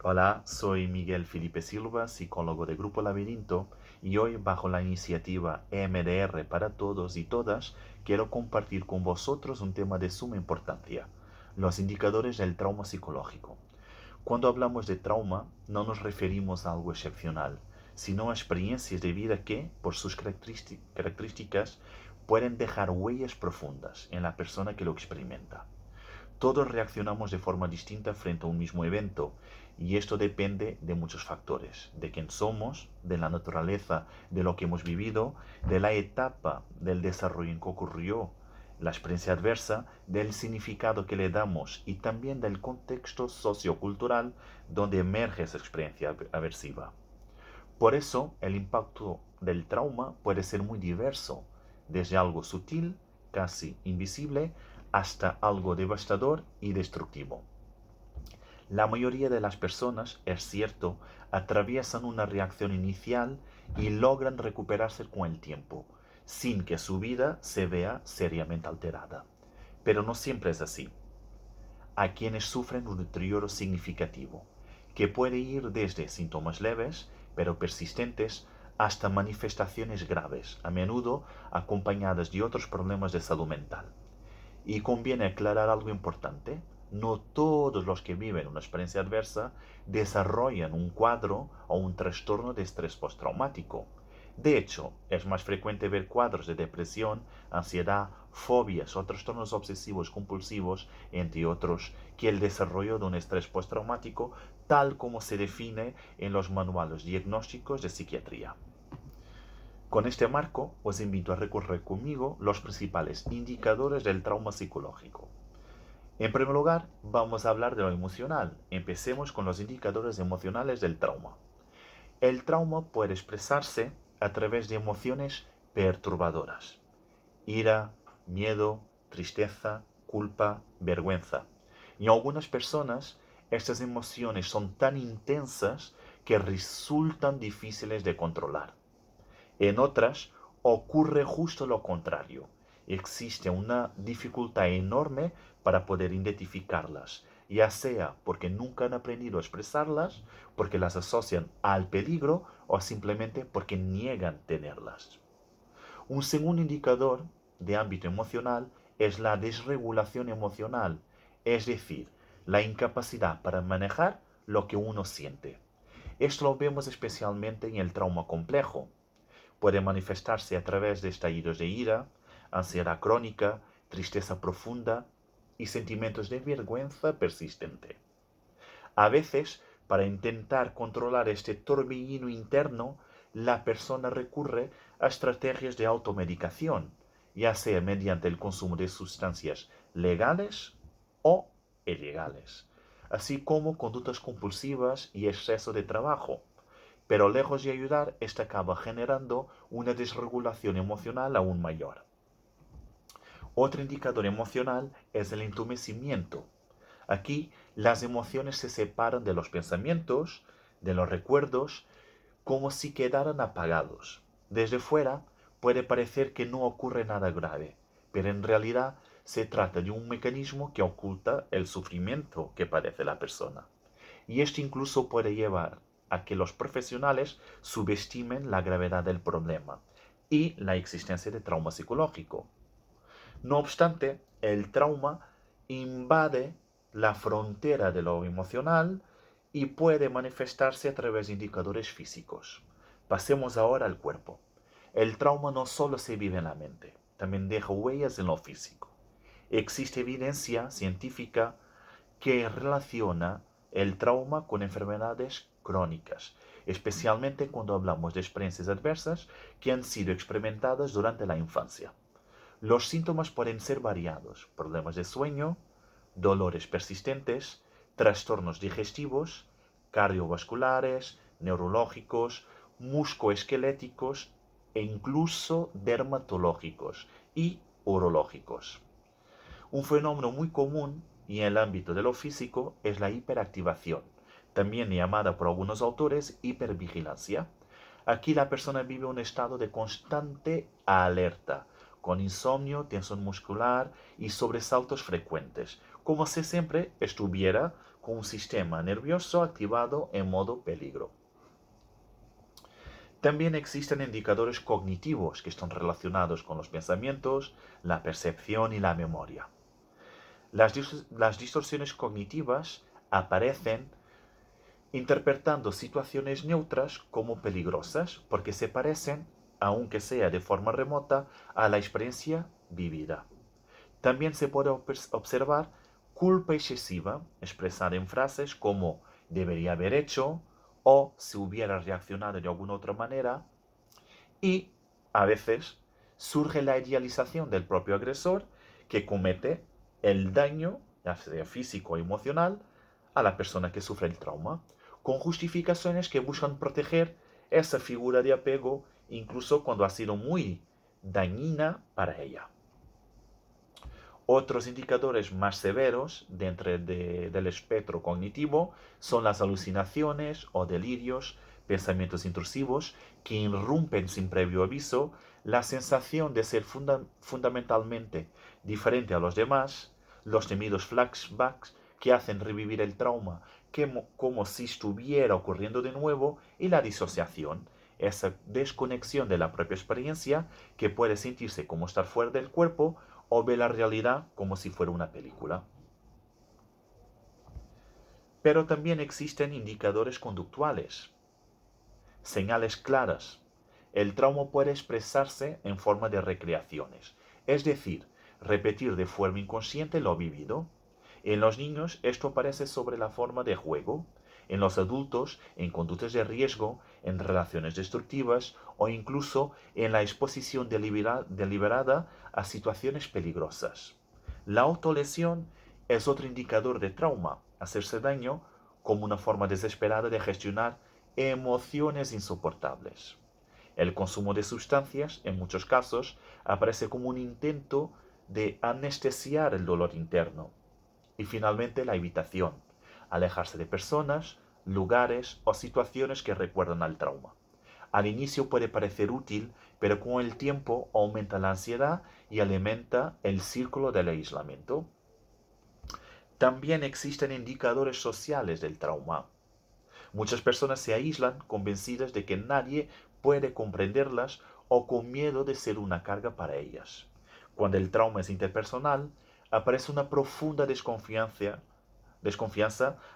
Hola, soy Miguel Felipe Silva, psicólogo de Grupo Laberinto, y hoy, bajo la iniciativa EMDR para todos y todas, quiero compartir con vosotros un tema de suma importancia: los indicadores del trauma psicológico. Cuando hablamos de trauma, no nos referimos a algo excepcional, sino a experiencias de vida que, por sus características, pueden dejar huellas profundas en la persona que lo experimenta. Todos reaccionamos de forma distinta frente a un mismo evento, y esto depende de muchos factores: de quién somos, de la naturaleza de lo que hemos vivido, de la etapa del desarrollo en que ocurrió la experiencia adversa, del significado que le damos y también del contexto sociocultural donde emerge esa experiencia aversiva. Por eso, el impacto del trauma puede ser muy diverso, desde algo sutil, casi invisible, hasta algo devastador y destructivo. La mayoría de las personas, es cierto, atraviesan una reacción inicial y logran recuperarse con el tiempo, sin que su vida se vea seriamente alterada. Pero no siempre es así. Hay quienes sufren un deterioro significativo, que puede ir desde síntomas leves, pero persistentes, hasta manifestaciones graves, a menudo acompañadas de otros problemas de salud mental. Y conviene aclarar algo importante: no todos los que viven una experiencia adversa desarrollan un cuadro o un trastorno de estrés postraumático. De hecho, es más frecuente ver cuadros de depresión, ansiedad, fobias o trastornos obsesivos compulsivos, entre otros, que el desarrollo de un estrés postraumático tal como se define en los manuales diagnósticos de psiquiatría. Con este marco, os invito a recorrer conmigo los principales indicadores del trauma psicológico. En primer lugar, vamos a hablar de lo emocional. Empecemos con los indicadores emocionales del trauma. El trauma puede expresarse a través de emociones perturbadoras: ira, miedo, tristeza, culpa, vergüenza. Y en algunas personas, estas emociones son tan intensas que resultan difíciles de controlar. En otras ocurre justo lo contrario: existe una dificultad enorme para poder identificarlas, ya sea porque nunca han aprendido a expresarlas, porque las asocian al peligro o simplemente porque niegan tenerlas. Un segundo indicador de ámbito emocional es la desregulación emocional, es decir, la incapacidad para manejar lo que uno siente. Esto lo vemos especialmente en el trauma complejo. Puede manifestarse a través de estallidos de ira, ansiedad crónica, tristeza profunda y sentimientos de vergüenza persistente. A veces, para intentar controlar este torbellino interno, la persona recurre a estrategias de automedicación, ya sea mediante el consumo de sustancias legales o ilegales, así como conductas compulsivas y exceso de trabajo. Pero lejos de ayudar, esta acaba generando una desregulación emocional aún mayor. Otro indicador emocional es el entumecimiento. Aquí las emociones se separan de los pensamientos, de los recuerdos, como si quedaran apagados. Desde fuera puede parecer que no ocurre nada grave, pero en realidad se trata de un mecanismo que oculta el sufrimiento que padece la persona. Y esto incluso puede llevar a que los profesionales subestimen la gravedad del problema y la existencia de trauma psicológico. No obstante, el trauma invade la frontera de lo emocional y puede manifestarse a través de indicadores físicos. Pasemos ahora al cuerpo. El trauma no solo se vive en la mente, también deja huellas en lo físico. Existe evidencia científica que relaciona el trauma con enfermedades crónicas, especialmente cuando hablamos de experiencias adversas que han sido experimentadas durante la infancia. Los síntomas pueden ser variados: problemas de sueño, dolores persistentes, trastornos digestivos, cardiovasculares, neurológicos, muscoesqueléticos e incluso dermatológicos y urológicos. Un fenómeno muy común y en el ámbito de lo físico es la hiperactivación, también llamada por algunos autores hipervigilancia. Aquí la persona vive un estado de constante alerta, con insomnio, tensión muscular y sobresaltos frecuentes, como si siempre estuviera con un sistema nervioso activado en modo peligro. También existen indicadores cognitivos que están relacionados con los pensamientos, la percepción y la memoria. Las distorsiones cognitivas aparecen interpretando situaciones neutras como peligrosas porque se parecen, aunque sea de forma remota, a la experiencia vivida. También se puede observar culpa excesiva expresada en frases como debería haber hecho o si hubiera reaccionado de alguna otra manera, y a veces surge la idealización del propio agresor que comete el daño, ya sea físico o emocional, a la persona que sufre el trauma, con justificaciones que buscan proteger esa figura de apego incluso cuando ha sido muy dañina para ella. Otros indicadores más severos dentro del espectro cognitivo son las alucinaciones o delirios, pensamientos intrusivos que irrumpen sin previo aviso, la sensación de ser fundamentalmente diferente a los demás, los temidos flashbacks que hacen revivir el trauma como si estuviera ocurriendo de nuevo, y la disociación, esa desconexión de la propia experiencia que puede sentirse como estar fuera del cuerpo o ve la realidad como si fuera una película. Pero también existen indicadores conductuales, señales claras. El trauma puede expresarse en forma de recreaciones, es decir, repetir de forma inconsciente lo vivido. En los niños esto aparece sobre la forma de juego, en los adultos en conductas de riesgo, en relaciones destructivas o incluso en la exposición deliberada a situaciones peligrosas. La autolesión es otro indicador de trauma, hacerse daño como una forma desesperada de gestionar emociones insoportables. El consumo de sustancias, en muchos casos, aparece como un intento de anestesiar el dolor interno. Y finalmente la evitación, alejarse de personas, lugares o situaciones que recuerdan al trauma. Al inicio puede parecer útil, pero con el tiempo aumenta la ansiedad y alimenta el círculo del aislamiento. También existen indicadores sociales del trauma. Muchas personas se aíslan convencidas de que nadie puede comprenderlas o con miedo de ser una carga para ellas. Cuando el trauma es interpersonal, aparece una profunda desconfianza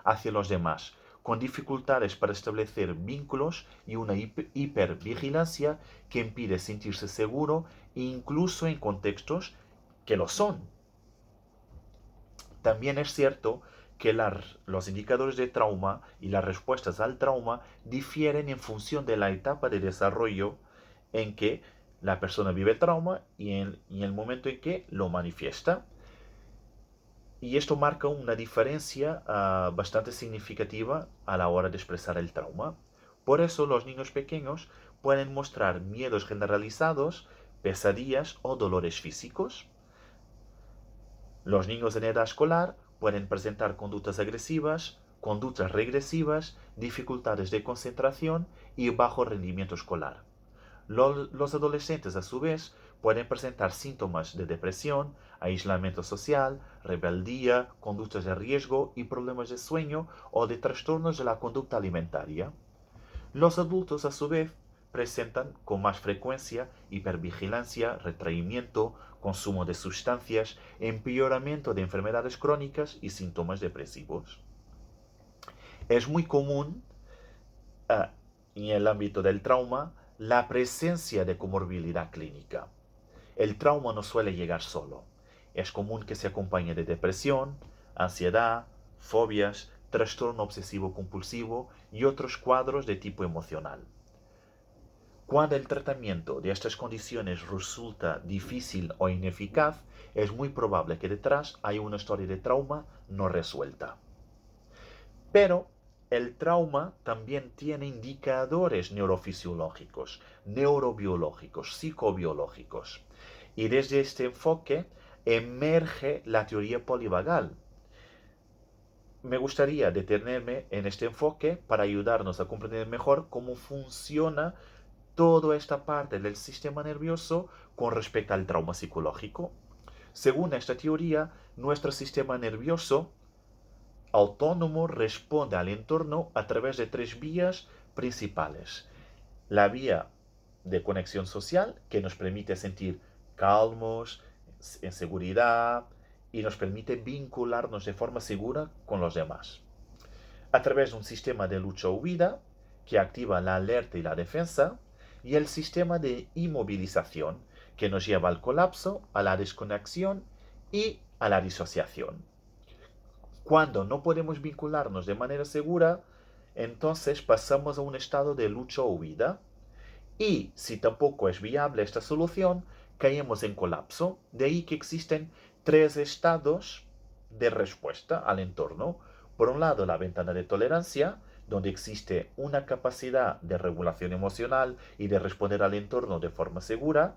hacia los demás, con dificultades para establecer vínculos y una hipervigilancia que impide sentirse seguro incluso en contextos que lo son. También es cierto que los indicadores de trauma y las respuestas al trauma difieren en función de la etapa de desarrollo en que la persona vive el trauma y en el momento en que lo manifiesta. Y esto marca una diferencia bastante significativa a la hora de expresar el trauma. Por eso los niños pequeños pueden mostrar miedos generalizados, pesadillas o dolores físicos. Los niños en edad escolar pueden presentar conductas agresivas, conductas regresivas, dificultades de concentración y bajo rendimiento escolar. Los adolescentes, a su vez, pueden presentar síntomas de depresión, aislamiento social, rebeldía, conductas de riesgo y problemas de sueño o de trastornos de la conducta alimentaria. Los adultos, a su vez, presentan con más frecuencia hipervigilancia, retraimiento, consumo de sustancias, empeoramiento de enfermedades crónicas y síntomas depresivos. Es muy común en el ámbito del trauma la presencia de comorbilidad clínica. El trauma no suele llegar solo. Es común que se acompañe de depresión, ansiedad, fobias, trastorno obsesivo compulsivo y otros cuadros de tipo emocional. Cuando el tratamiento de estas condiciones resulta difícil o ineficaz, es muy probable que detrás haya una historia de trauma no resuelta. Pero el trauma también tiene indicadores neurofisiológicos, neurobiológicos, psicobiológicos. Y desde este enfoque emerge la teoría polivagal. Me gustaría detenerme en este enfoque para ayudarnos a comprender mejor cómo funciona toda esta parte del sistema nervioso con respecto al trauma psicológico. Según esta teoría, nuestro sistema nervioso autónomo responde al entorno a través de tres vías principales. La vía de conexión social, que nos permite sentir calmos, en seguridad y nos permite vincularnos de forma segura con los demás. A través de un sistema de lucha o huida, que activa la alerta y la defensa, y el sistema de inmovilización, que nos lleva al colapso, a la desconexión y a la disociación. Cuando no podemos vincularnos de manera segura, entonces pasamos a un estado de lucha o huida. Y si tampoco es viable esta solución, caemos en colapso. De ahí que existen tres estados de respuesta al entorno. Por un lado, la ventana de tolerancia, donde existe una capacidad de regulación emocional y de responder al entorno de forma segura.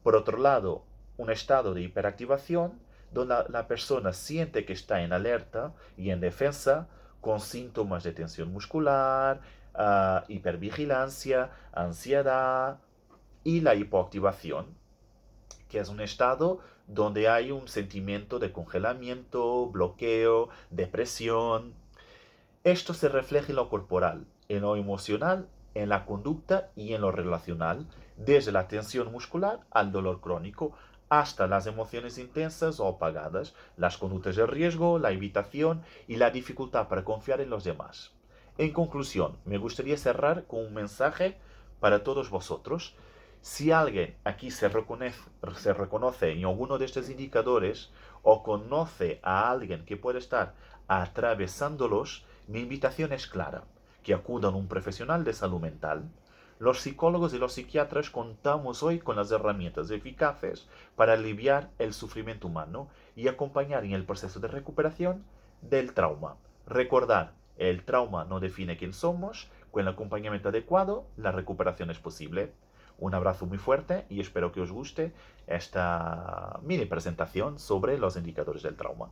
Por otro lado, un estado de hiperactivación, donde la persona siente que está en alerta y en defensa, con síntomas de tensión muscular, hipervigilancia, ansiedad y la hipoactivación, que es un estado donde hay un sentimiento de congelamiento, bloqueo, depresión. Esto se refleja en lo corporal, en lo emocional, en la conducta y en lo relacional, desde la tensión muscular al dolor crónico, hasta las emociones intensas o apagadas, las conductas de riesgo, la evitación y la dificultad para confiar en los demás. En conclusión, me gustaría cerrar con un mensaje para todos vosotros. Si alguien aquí se reconoce en alguno de estos indicadores o conoce a alguien que puede estar atravesándolos, mi invitación es clara, que acudan a un profesional de salud mental. Los psicólogos y los psiquiatras contamos hoy con las herramientas eficaces para aliviar el sufrimiento humano y acompañar en el proceso de recuperación del trauma. Recordar, el trauma no define quién somos, con el acompañamiento adecuado, la recuperación es posible. Un abrazo muy fuerte y espero que os guste esta mini presentación sobre los indicadores del trauma.